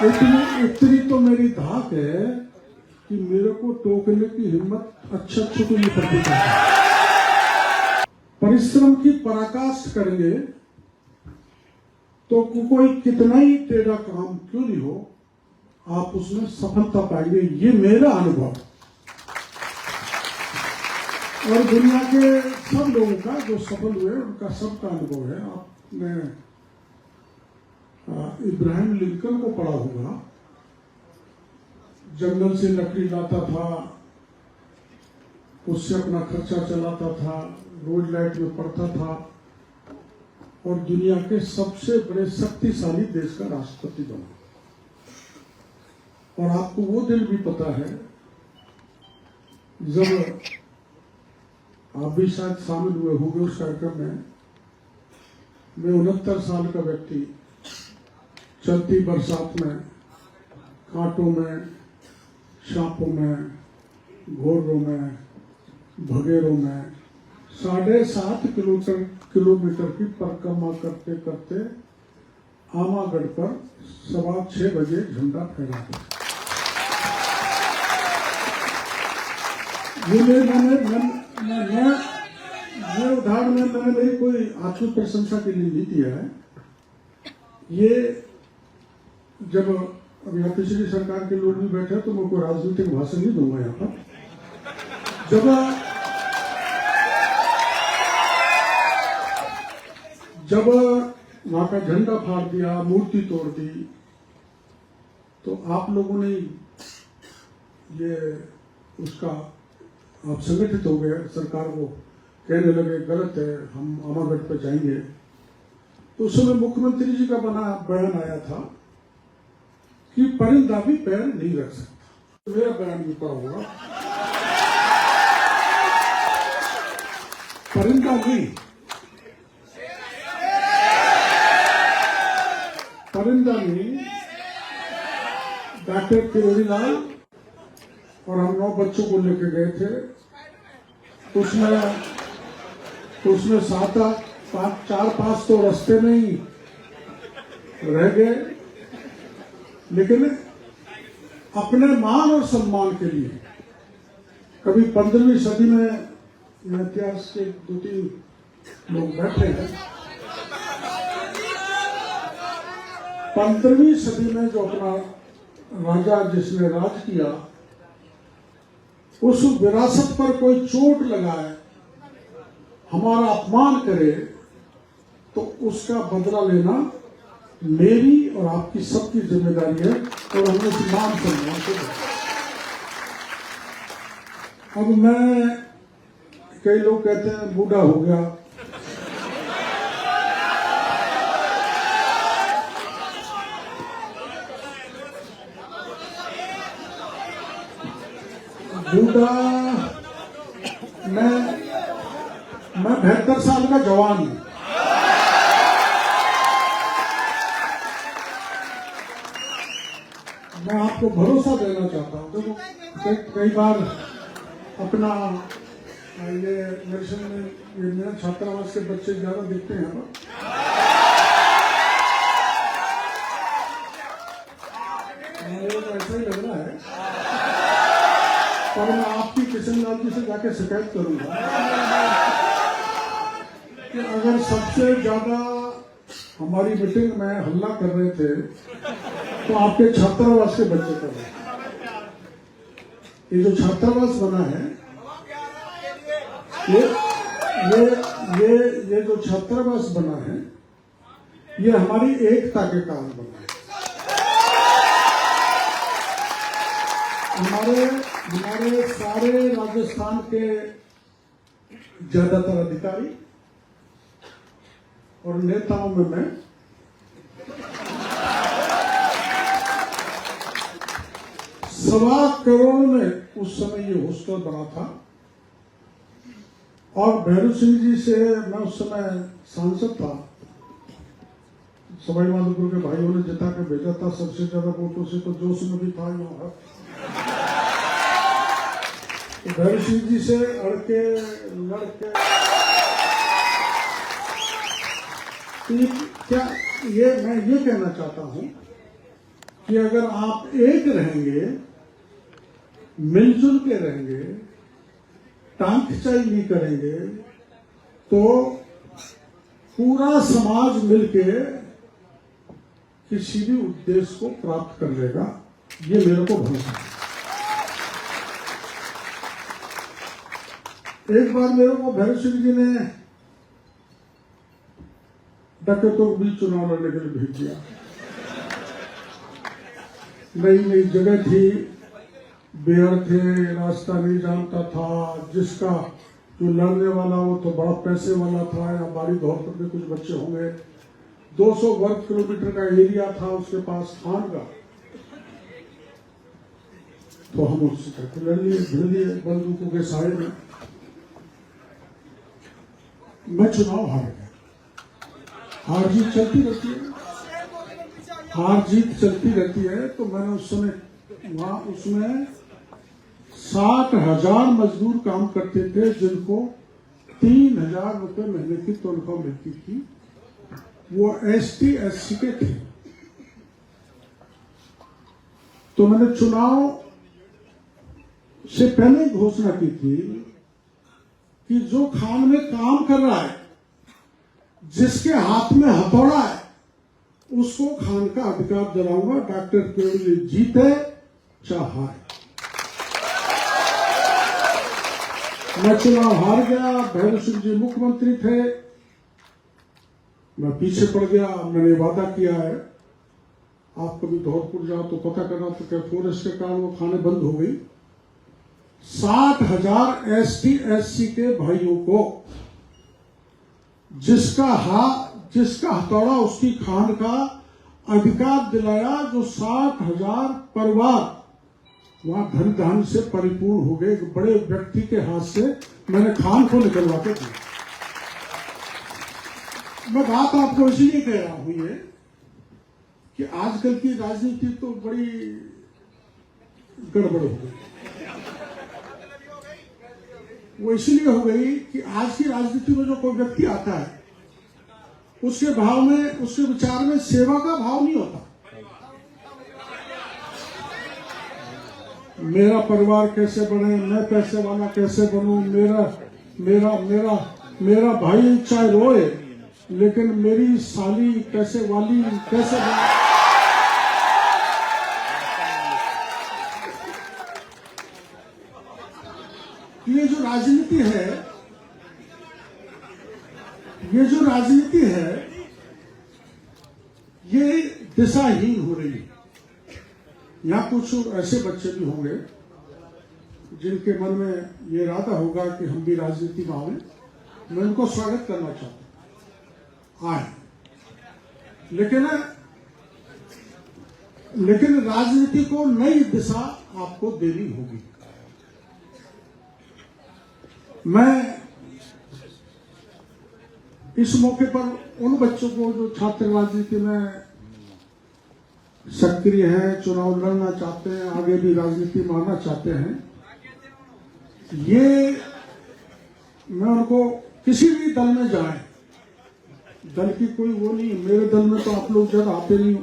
इतनी तो मेरी धाक है कि मेरे को टोकने की हिम्मत अच्छा को नहीं पड़ती। परिश्रम की पराकाष्ठा करेंगे तो कोई कितना ही टेढ़ा काम क्यों नहीं हो, आप उसमें सफलता पाएंगे। ये मेरा अनुभव और दुनिया के सब लोगों का जो सफल हुए उनका सबका अनुभव है। आपने इब्राहिम लिंकन को पढ़ा होगा, जंगल से लकड़ी लाता था, उससे अपना खर्चा चलाता था, रोड लाइट में पड़ता था और दुनिया के सबसे बड़े शक्तिशाली देश का राष्ट्रपति बना। और आपको वो दिन भी पता है जब आप भी शायद शामिल हुए होंगे उस कार्यक्रम में। मैं 69 साल का व्यक्ति चलती बरसात में, कांटों में, सांपों में, घोड़ों में, भगेरों में 7.5 किलोमीटर की परिक्रमा करते करते आमागढ़ पर 6:15 बजे झंडा फहरा था। ये उदाहरण मैंने मेरी कोई आत्म प्रशंसा के लिए नहीं दिया है। ये जब अब यहाँ पिछली सरकार के लोग भी बैठे तो मैं कोई राजनीतिक भाषण नहीं दूंगा यहाँ पर। जब वहां का झंडा फाड़ दिया, मूर्ति तोड़ दी, तो आप लोगों ने ये उसका आप संगठित हो गए, सरकार को कहने लगे गलत है, हम आमागढ़ पर जाएंगे। तो उस समय मुख्यमंत्री जी का बयान आया था कि परिंदा भी पैर नहीं रख सकता। मेरा बयान भी पड़ा होगा, परिंदा नहीं, परिंदा नहीं। डॉक्टर किरोड़ीलाल और हम 9 बच्चों को लेके गए थे। उसमें 4-5 तो रास्ते में ही रह गए, लेकिन अपने मान और सम्मान के लिए कभी 15वीं सदी में इतिहास के 2-3 लोग बैठे हैं। 15वीं सदी में जो अपना राजा जिसने राज किया, उस विरासत पर कोई चोट लगाए, हमारा अपमान करे, तो उसका बदला लेना मेरी और आपकी सबकी जिम्मेदारी है और हमें उस मान सम्मान से। अब मैं, कई लोग कहते हैं बूढ़ा हो गया, बूढ़ा, मैं 72 साल का जवान हूं। मैं आपको भरोसा देना चाहता हूं। देखो कई बार अपना ये मेरा छात्रावास के बच्चे ज्यादा देखते हैं यहाँ पर, तो ऐसा ही लग रहा है। पर मैं आपकी किशनलाल जी से जाके शिकायत करूंगा कि अगर सबसे ज्यादा हमारी मीटिंग में हल्ला कर रहे थे तो आपके छात्रावास के बच्चे कर रहे। ये जो छात्रावास बना है, ये जो छात्रावास बना है, ये हमारी एकता के कारण बना है। हमारे सारे राजस्थान के ज्यादातर अधिकारी और नेताओं में मैं 1.25 करोड़ में उस समय ये हॉस्टल बना था। और भैरू सिंह जी से मैं उस समय सांसद था, सवाई माधोपुर के भाइयों ने जिता के भेजा था सबसे ज्यादा वोटों से, तो जोश में भी था यहाँ। भैरू सिंह जी से लड़के क्या मैं ये कहना चाहता हूं कि अगर आप एक रहेंगे, मिलजुल के रहेंगे, टांग खिंचाई नहीं करेंगे, तो पूरा समाज मिलके किसी भी उद्देश्य को प्राप्त कर लेगा। ये मेरे को भरोसा है। एक बार मेरे को भैरव सिंह जी ने डकैतों के बीच चुनाव लड़ने के लिए भेज दिया। नई नई जगह थी, बेहर थे, रास्ता नहीं जानता था, जिसका जो लड़ने वाला वो तो बड़ा पैसे वाला था, या बारी दौड़ पर भी कुछ बच्चे होंगे। 200 वर्ग किलोमीटर का एरिया था उसके पास खान का, तो हम उससे कहते लड़ लिए, भिड़ लिए बंदूकों के साए में। मैं चुनाव हार गया। हार जीत चलती रहती है, हार जीत चलती रहती है। तो मैंने उस समय वहां उसमें 60,000 मजदूर काम करते थे, जिनको 3,000 रुपए महीने की तनख्वाह मिलती थी। वो ST SC के थे। तो मैंने चुनाव से पहले घोषणा की थी कि जो खान में काम कर रहा है, जिसके हाथ में हथौड़ा है, उसको खान का अधिकार दिलाऊंगा, डॉक्टर केवल जीते चाहे। मैं चुनाव हार गया। भैरव सिंह जी मुख्यमंत्री थे, मैं पीछे पड़ गया। मैंने वादा किया है, आप कभी धौलपुर जाओ तो पता करना, तो क्या फॉरेस्ट के कारण वो खाने बंद हो गई। 60,000 ST SC के भाइयों को जिसका हथौड़ा उसकी खान का अधिकार दिलाया, जो 60,000 परिवार वहां धन धान से परिपूर्ण हो गए। एक बड़े व्यक्ति के हाथ से मैंने खान को निकलवा के दिया। मैं बात आपको इसलिए कह रहा हूं ये कि आजकल की राजनीति तो बड़ी गड़बड़ हो गई। वो इसलिए हो गई कि आज की राजनीति में जो कोई व्यक्ति आता है, उसके भाव में, उसके विचार में सेवा का भाव नहीं होता। मेरा परिवार कैसे बने, मैं पैसे वाला कैसे बनूं, मेरा भाई चाहे रोए लेकिन मेरी साली कैसे वाली कैसे बने। ये जो राजनीति है, ये दिशाहीन हो रही है। यहाँ कुछ ऐसे बच्चे भी होंगे जिनके मन में ये इरादा होगा कि हम भी राजनीति में आए। मैं उनको स्वागत करना चाहता हूं, आए। लेकिन राजनीति को नई दिशा आपको देनी होगी। मैं इस मौके पर उन बच्चों को जो छात्र राजनीति में सक्रिय हैं, चुनाव लड़ना चाहते हैं, आगे भी राजनीति में आना चाहते हैं, ये मैं उनको किसी भी दल में जाए, दल की कोई वो नहीं। मेरे दल में तो आप लोग जब आते नहीं हो।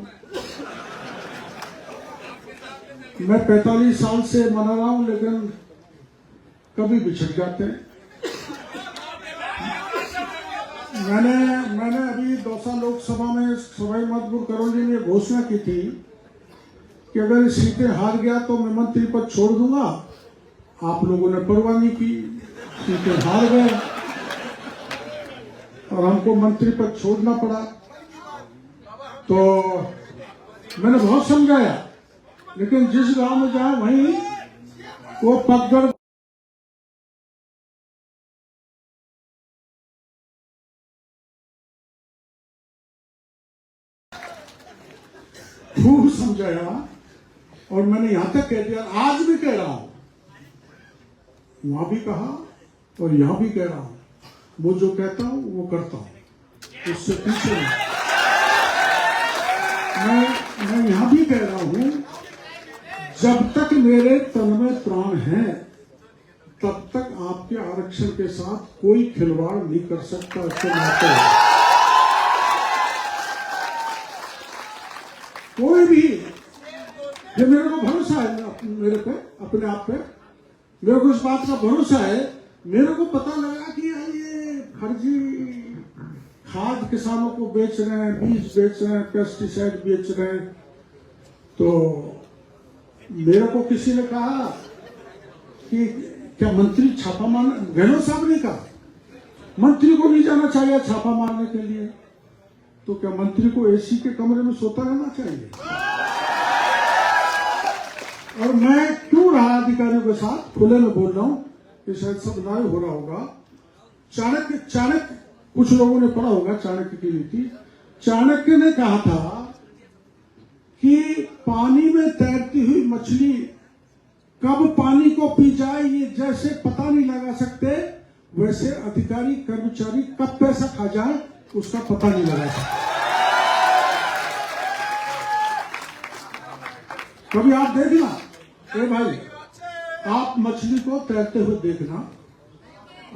मैं 45 साल से मना रहा हूं, लेकिन कभी बिछड़ जाते हैं। मैंने अभी दौसा लोकसभा में सवाई माधोपुर करौली में घोषणा की थी कि अगर सीटें हार गया तो मैं मंत्री पद छोड़ दूंगा। आप लोगों ने परवाह नहीं की, सीटें हार गए और हमको मंत्री पद छोड़ना पड़ा। तो मैंने बहुत समझाया, लेकिन जिस गांव में जाए वहीं वो पगड़ खूब समझाया। और मैंने यहां तक कह दिया, आज भी कह रहा हूं, वहां भी कहा और यहां भी कह रहा हूं, वो जो कहता हूं वो करता हूं, उससे पीछे नहीं। मैं यहां भी कह रहा हूं, जब तक मेरे तन में प्राण है, तब तक आपके आरक्षण के साथ कोई खिलवाड़ नहीं कर सकता। इसके नाते कोई भी ये मेरे को भरोसा है मेरे पे, अपने आप पे मेरे को इस बात का भरोसा है। मेरे को पता लगा कि ये फर्जी खाद किसानों को बेच रहे हैं, बीज बेच रहे हैं, पेस्टिसाइड बेच रहे हैं। तो मेरे को किसी ने कहा कि क्या मंत्री छापा मार, गहलोत साहब ने कहा मंत्री को नहीं जाना चाहिए छापा मारने के लिए। तो क्या मंत्री को एसी के कमरे में सोता रहना चाहिए? और मैं क्यों रहा अधिकारियों के साथ, खुले में बोल रहा हूं, ये शायद सब लाइव हो रहा होगा। चाणक्य कुछ लोगों ने पढ़ा होगा चाणक्य की नीति। चाणक्य ने कहा था कि पानी में तैरती हुई मछली कब पानी को पी जाए ये जैसे पता नहीं लगा सकते, वैसे अधिकारी कर्मचारी कब पैसा खा जाए उसका पता नहीं लगा सकते। कभी आप देखना, ए भाई, आप मछली को तैरते हुए देखना,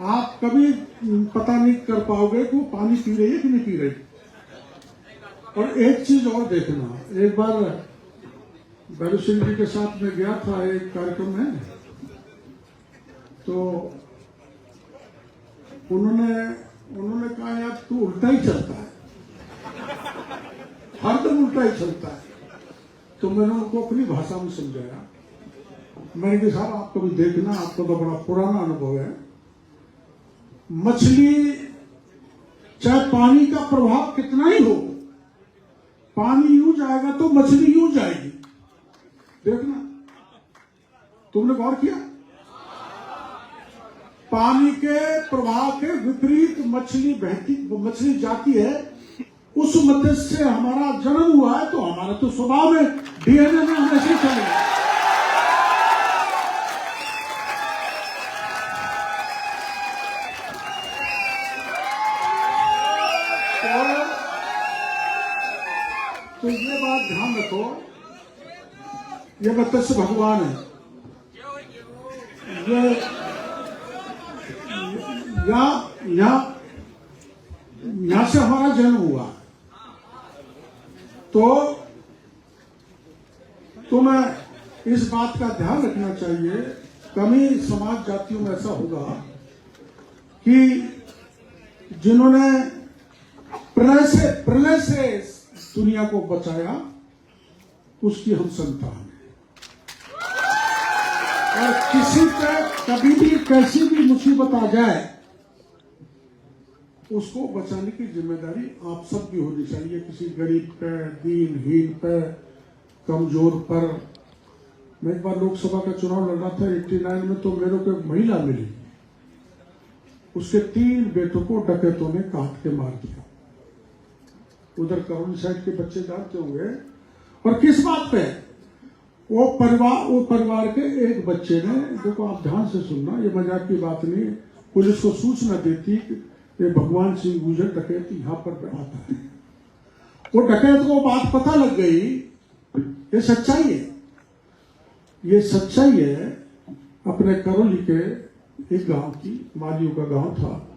आप कभी पता नहीं कर पाओगे कि वो पानी पी रही है कि नहीं पी रही। और एक चीज और देखना, एक बार बैरू सिंह जी के साथ में गया था एक कार्यक्रम में, तो उन्होंने कहा यार तू उल्टा ही चलता है, हरदम उल्टा ही चलता है। तो मैंने उनको अपनी भाषा में समझाया। मैंने कहा साहब आप कभी देखना, आपको तो बड़ा पुराना अनुभव है, मछली चाहे पानी का प्रभाव कितना ही हो, पानी यूं जाएगा तो मछली यूं जाएगी। देखना, तुमने गौर किया? पानी के प्रभाव के विपरीत मछली जाती है। उस मध्य से हमारा जन्म हुआ है, तो हमारा तो स्वभाव में, डीएनए में हमेशा चलेगा। तो ये बात ध्यान रखो, ये मत्स्य भगवान है, ये यहां से हमारा जन्म हुआ। तो मैं इस बात का ध्यान रखना चाहिए। कमी समाज जातियों में ऐसा होगा कि जिन्होंने प्रलय से दुनिया को बचाया, उसकी हम संतान है। और किसी पे कभी भी कैसी भी मुसीबत आ जाए, उसको बचाने की जिम्मेदारी आप सब की होनी चाहिए। किसी गरीब पे, दीनहीन पे, कमजोर पर। मैं एक बार लोकसभा का चुनाव लड़ रहा था 89 में, तो मेरे को एक महिला मिली, उसके 3 बेटों को डकैतों ने काट के मार दिया। उधर करौली साइड के बच्चे जानते होंगे। और किस बात पे? वो परिवार के एक बच्चे ने, देखो आप ध्यान से सुनना, ये मजाक की बात नहीं, पुलिस को सूचना देती कि ये भगवान सिंह गुजर डकैत यहाँ पर आता है। वो डकैत को बात पता लग गई। ये सच्चाई है, ये सच्चाई है। अपने करौली के एक गांव की, मालियों का गांव था,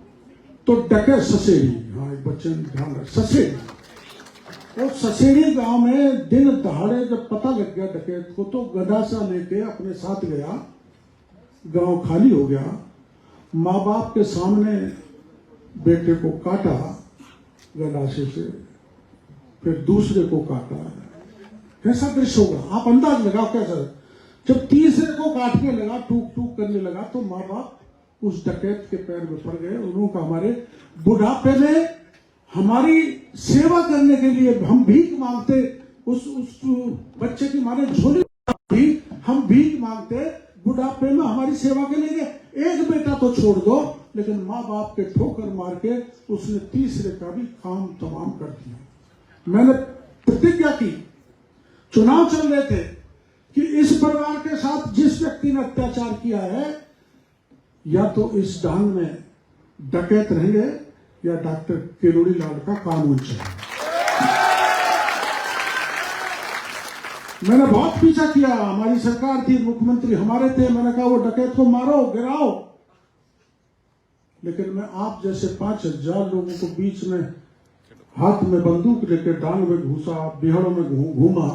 तो डकैत ससेरी, हाँ एक बच्चे ने ध्यान रखा, ससेरी, और ससेरी गांव में दिन दहाड़े जब पता लग गया डकैत को, तो गदासा लेके अपने साथ गया। गांव खाली हो गया। माँ बाप के सामने बेटे को काटा गदासे से, फिर दूसरे को काटा। कैसा दृश्य होगा, आप अंदाज लगाओ कैसा। जब तीसरे को काटने लगा, टूक टूक करने लगा, तो माँ बाप उस डकैत के पैर में पड़ गए। उन्होंने हमारे बुढ़ापे में हमारी सेवा करने के लिए हम भीख मांगते, उस बच्चे की माने झोली भी हम भीख मांगते, बुढ़ापे में हमारी सेवा के लिए। एक बेटा तो छोड़ दो, लेकिन माँ बाप के ठोकर मार के उसने तीसरे का भी काम तमाम कर दिया। मैंने प्रतिज्ञा की, चुनाव चल रहे थे, कि इस परिवार के साथ जिस व्यक्ति ने अत्याचार किया है, या तो इस डांग में डकैत रहेंगे या डॉक्टर किरोड़ी लाल का कानून चलेगा। मैंने बहुत पीछा किया, हमारी सरकार थी, मुख्यमंत्री हमारे थे, मैंने कहा वो डकैत को मारो, गिराओ। लेकिन मैं आप जैसे 5000 लोगों को बीच में हाथ में बंदूक लेकर डांग में घुसा, बिहाड़ों में घूमा,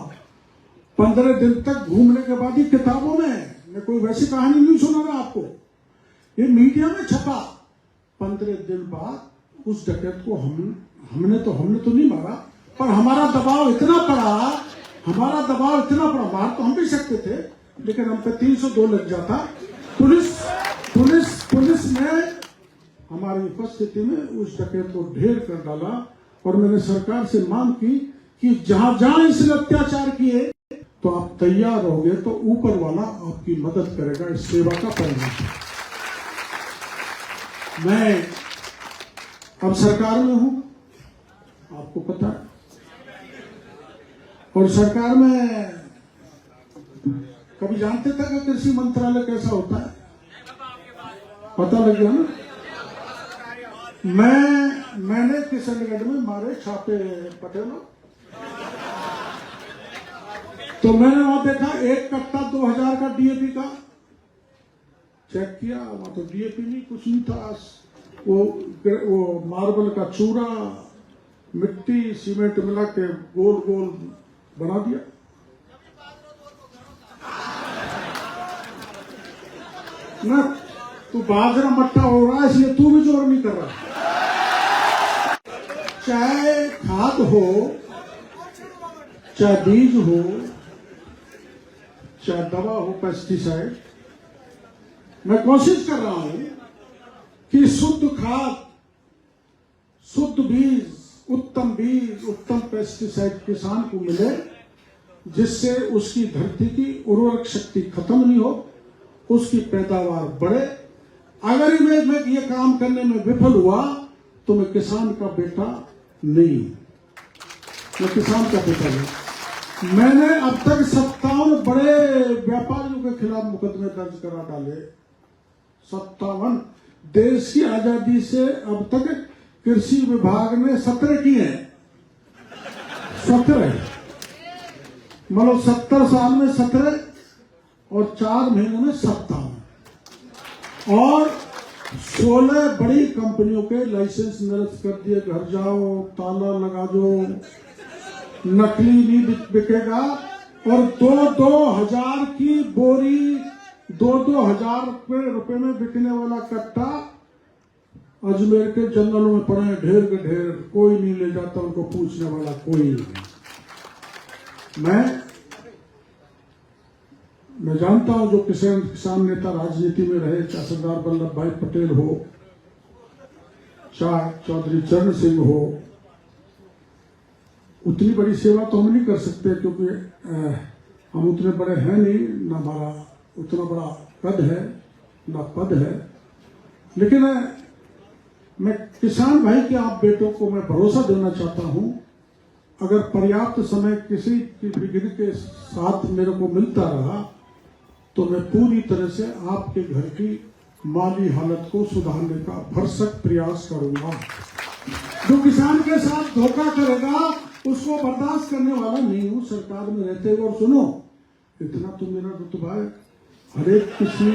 15 दिन तक घूमने के बाद ही किताबों में है, मैं कोई वैसी कहानी नहीं सुना रहा आपको, ये मीडिया में छपा। 15 दिन बाद उस डकैत को हमने तो नहीं मारा, पर हमारा दबाव इतना पड़ा, मार तो हम भी सकते थे, लेकिन हम पे 302 लग जाता। पुलिस ने हमारी उपस्थिति में उस डकैत को ढेर कर डाला, और मैंने सरकार से मांग की कि जहां इसने अत्याचार किए तो आप तैयार रहोगे तो ऊपर वाला आपकी मदद करेगा। इस सेवा का परिणाम है। मैं अब सरकार में हूं, आपको पता है, और सरकार में कभी जानते थे कि कृषि मंत्रालय कैसा होता है? पता लग गया ना। मैंने किशनगढ़ में मारे छापे पटेल, तो मैंने वहां देखा 1 कट्टा 2000 का डीएपी का चेक किया, वहां तो डीएपी नहीं, कुछ नहीं था, वो मार्बल का चूरा, मिट्टी, सीमेंट मिला के गोल गोल बना दिया। ना तू बाजरा मट्टा हो रहा है, इसलिए तू भी जोर नहीं कर रहा। चाहे खाद हो, चाहे बीज हो, चाहे दवा हो, पेस्टिसाइड, मैं कोशिश कर रहा हूं कि शुद्ध खाद, शुद्ध बीज, उत्तम पेस्टिसाइड किसान को मिले, जिससे उसकी धरती की उर्वरक शक्ति खत्म नहीं हो, उसकी पैदावार बढ़े। अगर मैं ये काम करने में विफल हुआ तो मैं किसान का बेटा नहीं, मैं किसान का बेटा नहीं। मैंने अब तक 57 बड़े व्यापारियों के खिलाफ मुकदमे दर्ज करा डाले, 57। देश की आजादी से अब तक कृषि विभाग ने 17 किए हैं, 17, मतलब 70 साल में 17 और 4 महीनों में 57, और 16 बड़ी कंपनियों के लाइसेंस निरस्त कर दिए। घर जाओ, ताला लगा दो, नकली नहीं बिकेगा। और 2-2 हजार की बोरी, 2-2 हजार रुपए में बिकने वाला कट्टा अजमेर के जंगलों में पड़े हैं, ढेर के ढेर, कोई नहीं ले जाता, उनको पूछने वाला कोई नहीं। मैं जानता हूं जो किसान नेता राजनीति में रहे, चाहे सरदार वल्लभ भाई पटेल हो, चाहे चौधरी चरण सिंह हो, उतनी बड़ी सेवा तो हम नहीं कर सकते, क्योंकि हम उतने बड़े हैं नहीं, ना हमारा उतना बड़ा कद है, ना पद है। लेकिन मैं किसान भाई के आप बेटों को मैं भरोसा देना चाहता हूं, अगर पर्याप्त समय किसी की डिग्री के साथ मेरे को मिलता रहा तो मैं पूरी तरह से आपके घर की माली हालत को सुधारने का भरसक प्रयास करूंगा। जो किसान के साथ धोखा करेगा उसको बर्दाश्त करने वाला नहीं हूं सरकार में रहते हुए। और सुनो, इतना तो मेरा रुतबा है, हर एक किसी,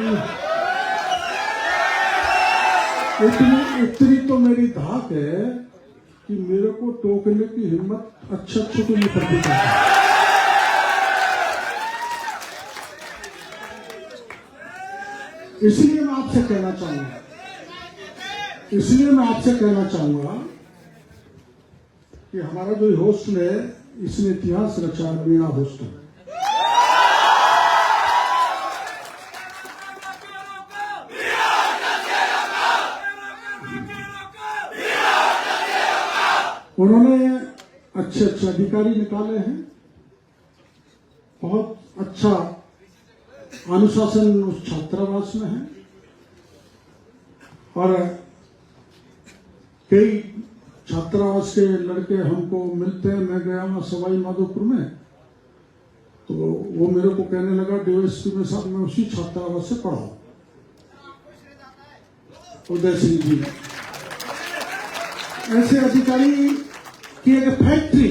इतनी तो मेरी धाक है कि मेरे को टोकने की हिम्मत अच्छा को नहीं पड़ती। इसलिए मैं आपसे कहना चाहूंगा कि हमारा जो हॉस्टल है, इसने इतिहास रचा, मीणा हॉस्टल। उन्होंने अच्छे अधिकारी निकाले हैं, बहुत अच्छा अनुशासन उस छात्रावास में है, और कई छात्रावास के लड़के हमको मिलते हैं। मैं गया वहां सवाई माधोपुर में, तो वो मेरे को कहने लगा, डीएसपी में साहब मैं उसी छात्रावास से पढ़ा हूं, उदय सिंह जी। ऐसे अधिकारी की एक फैक्ट्री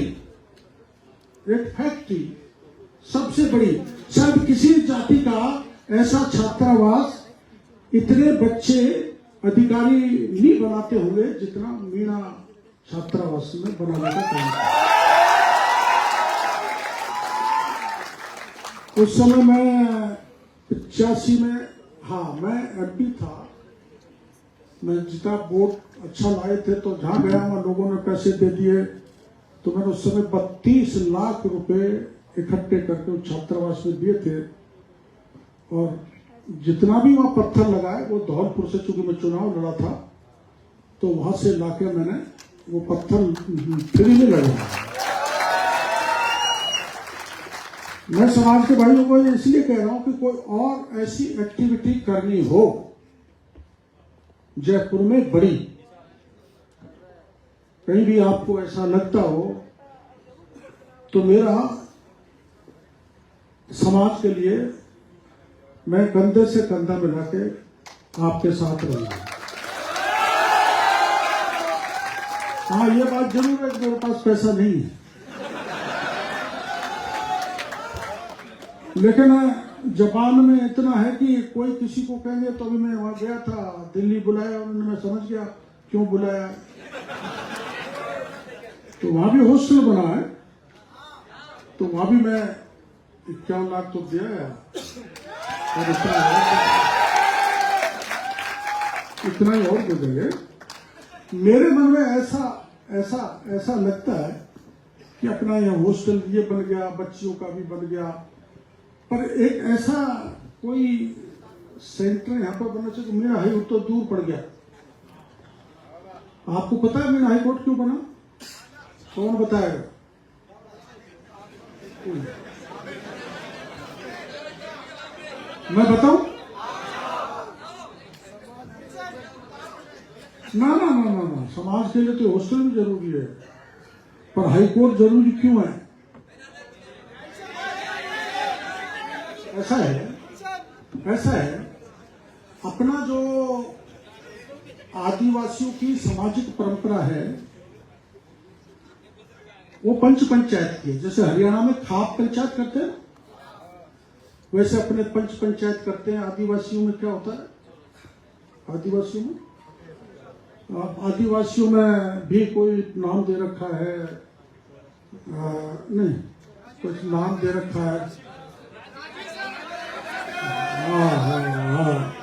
सबसे बड़ी, शायद किसी जाति का ऐसा छात्रावास इतने बच्चे अधिकारी नहीं बनाते होंगे जितना मीणा छात्रावास में बनाने का काम। उस समय मैं 85 में, हाँ मैं एमपी था। मैं जितना वोट अच्छा लाए थे तो जहां गया वहां लोगों ने पैसे दे दिए। तो मैंने उस समय 32 लाख रुपए इकट्ठे करके उस छात्रावास में दिए थे। और जितना भी वहां पत्थर लगाए वो धौलपुर से, चूंकि मैं चुनाव लड़ा था तो वहां से लाके मैंने वो पत्थर फ्री में लगाया। मैं समाज के भाइयों को इसलिए कह रहा हूं कि कोई और ऐसी एक्टिविटी करनी हो जयपुर में बड़ी, कहीं भी आपको ऐसा लगता हो तो मेरा समाज के लिए मैं कंधे से कंधा मिला के आपके साथ रहूंगा। हाँ, ये बात जरूर है कि मेरे पास पैसा नहीं है, लेकिन जापान में इतना है कि कोई किसी को कहेंगे तो अभी मैं वहां गया था, दिल्ली बुलाया उन्होंने, मैं समझ गया क्यों बुलाया। तो वहां भी हॉस्टल बना है, तो वहां भी मैं 51 लाख तो दिया है। और इतना ही और दे देंगे। मेरे मन में ऐसा ऐसा ऐसा लगता है कि अपना यह हॉस्टल ये बन गया, बच्चियों का भी बन गया, पर एक ऐसा कोई सेंटर यहां पर बनना चाहिए। मेरा हाईकोर्ट तो दूर पड़ गया। आपको पता है मेरा हाईकोर्ट क्यों बना? कौन बताएगा? मैं बताऊं? ना ना ना ना ना, समाज के लिए तो हॉस्टल भी जरूरी है, पर हाईकोर्ट जरूरी क्यों है? ऐसा है अपना जो आदिवासियों की सामाजिक परंपरा है वो पंच पंचायत की है। जैसे हरियाणा में खाप पंचायत करते हैं, वैसे अपने पंच पंचायत करते हैं। आदिवासियों में क्या होता है? आदिवासियों में भी कोई नाम दे रखा है, नहीं कुछ नाम दे रखा है। हाँ।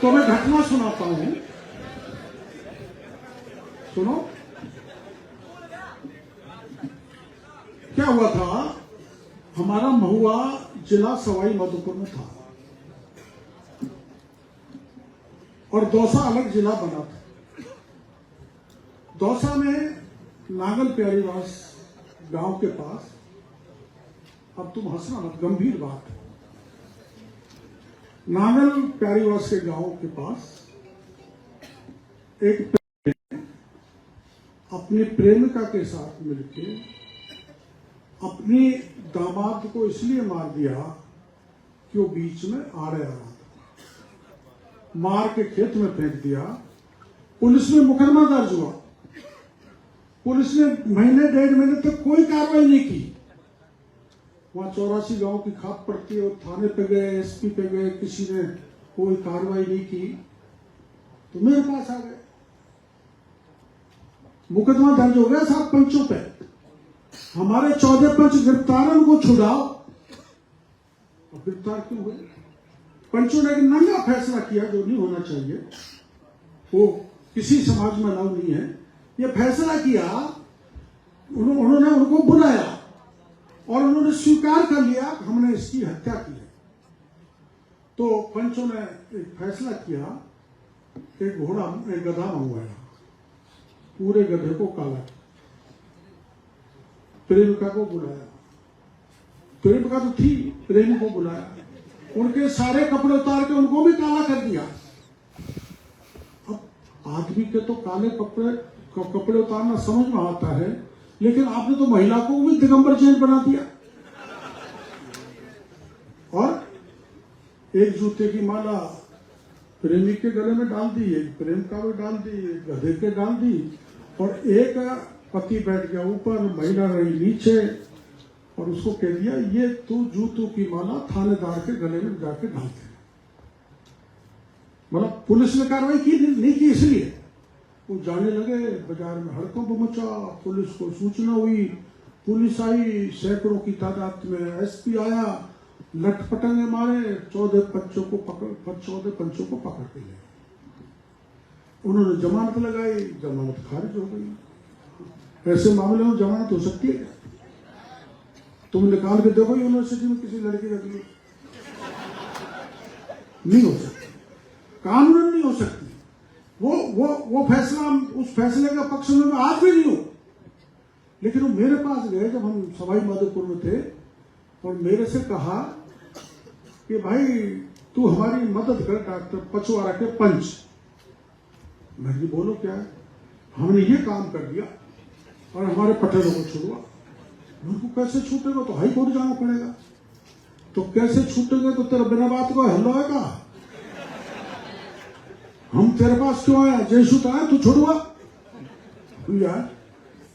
तो मैं घटना सुनाता हूं, सुनो। क्या हुआ था, हमारा महुआ जिला सवाई माधोपुर में था और दौसा अलग जिला बना था। दौसा में नागल प्यारीवास गांव के पास, अब तुम हंसना मत, गंभीर बात है, नागल प्यारीवास के गांव के पास एक अपनी प्रेमिका के साथ मिलकर अपनी दामाद को इसलिए मार दिया कि वो बीच में आड़े आ रहा था। मार के खेत में फेंक दिया। पुलिस में मुकदमा दर्ज हुआ। पुलिस ने महीने 1.5 महीने तक कोई कार्रवाई नहीं की। वहां 84 गांव की खाप पड़ती है, और थाने पे गए, एसपी पे गए, किसी ने कोई कार्रवाई नहीं की। तो मेरे पास आ गए, मुकदमा दर्ज हो गया साहब पंचों पे, हमारे 14 पंच गिरफ्तार हैं, उनको छुड़ाओ। और गिरफ्तार क्यों हुए? पंचों ने एक नंगा फैसला किया जो नहीं होना चाहिए, वो किसी समाज में अलाउ नहीं है। ये फैसला किया, उन्होंने उनको बुलाया और उन्होंने स्वीकार कर लिया कि हमने इसकी हत्या की है। तो पंचों ने एक फैसला किया, एक घोड़ा, एक गधा मंगवाया, पूरे गधे को काला, प्रेमिका को बुलाया, प्रेमिका तो थी, प्रेमी को बुलाया, उनके सारे कपड़े उतार के उनको भी काला कर दिया। अब आदमी के तो काले कपड़े उतारना समझ में आता है, लेकिन आपने तो महिला को भी दिगंबर जैन बना दिया। और एक जूते की माला प्रेमी के गले में डाल दी, एक प्रेमिका में डाल दी, एक गधे के डाल दी, और एक पति बैठ गया ऊपर, महिला रही नीचे, और उसको कह दिया ये तू जूतों की माला थानेदार के गले में जाके डालते। मतलब पुलिस ने कार्रवाई की नहीं की इसलिए, वो जाने लगे, बाजार में हड़कंप मचा, पुलिस को सूचना हुई, पुलिस आई, सैकड़ों की तादाद में एसपी आया, लटपटांगे मारे, 14 पंचों को पकड़ के ले। उन्होंने जमानत लगाई, जमानत खारिज हो गई। ऐसे मामले में जमानत हो सकती है? तुम निकाल के देखो यूनिवर्सिटी में किसी लड़की का लिए, नहीं हो सकती, कानून नहीं हो सकती। वो फैसला, उस फैसले का पक्ष में मैं आज भी नहीं हूं। लेकिन वो मेरे पास गए जब हम सवाई माधोपुर में थे और मेरे से कहा कि भाई तू हमारी मदद कर, डॉक्टर पचवाड़ा के पंच। मैंने बोलो क्या है, हमने ये काम कर दिया और हमारे पटेलों को छुड़वा। उनको कैसे छूटेगा, तो हाई कोर्ट जाना पड़ेगा। तो कैसे छूटेंगे, तो तेरा बिना बात को हल्ला होगा, हम तेरे पास क्यों आए, जैसू तो आए, तू छुड़वा यार,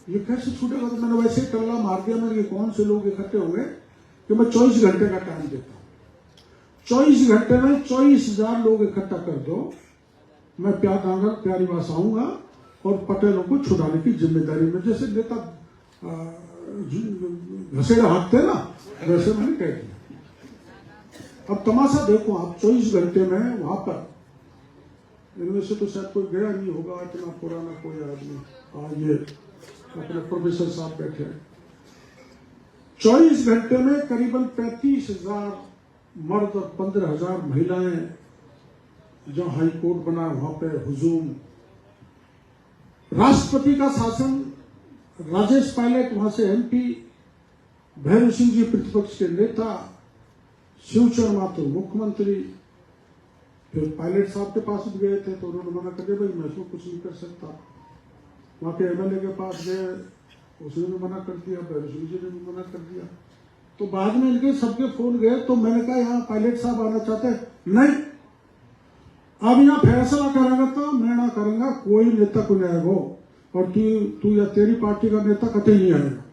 ये कैसे छूटेगा। तो मैंने वैसे ही टल्ला मार दिया, मैंने कौन से लोग इकट्ठे होंगे कि मैं 24 घंटे का टाइम देता हूं, 24 घंटे में 24,000 लोग इकट्ठा कर दो, मैं प्यारी बास आऊंगा और पटेलों को छुड़ाने की जिम्मेदारी में, जैसे नेता घसेड़ा हाँकते ना, वैसे मैंने कह दिया। अब तमाशा देखो आप, 24 घंटे में वहां पर, इनमें से तो शायद कोई गया नहीं होगा, इतना पुराना कोई आदमी, ये अपने प्रोफेसर साहब बैठे हैं। 24 घंटे में करीबन 35,000 मर्द और 15,000 महिलाएं, जहां हाई कोर्ट बना वहां पे हुजूम, राष्ट्रपति का शासन, राजेश पायलट वहां से एमपी, भैरू सिंह जी प्रतिपक्ष के नेता, शिवचरण माथुर मुख्यमंत्री। फिर पायलट साहब के पास भी गए थे तो उन्होंने मना कर दिया, भाई मैं इसमें कुछ नहीं कर सकता। वहां के एमएलए के पास गए, उसने भी मना कर दिया, भैरू सिंह जी ने भी मना कर दिया। तो बाद में इनके सबके फोन गए, तो मैंने कहा यहाँ पायलट साहब आना चाहते हैं, नहीं, अब यहाँ फैसला करेगा तो मैं ना करूंगा, कोई नेता को नहीं आएगा, और तू या तेरी पार्टी का नेता कतई नहीं आएगा।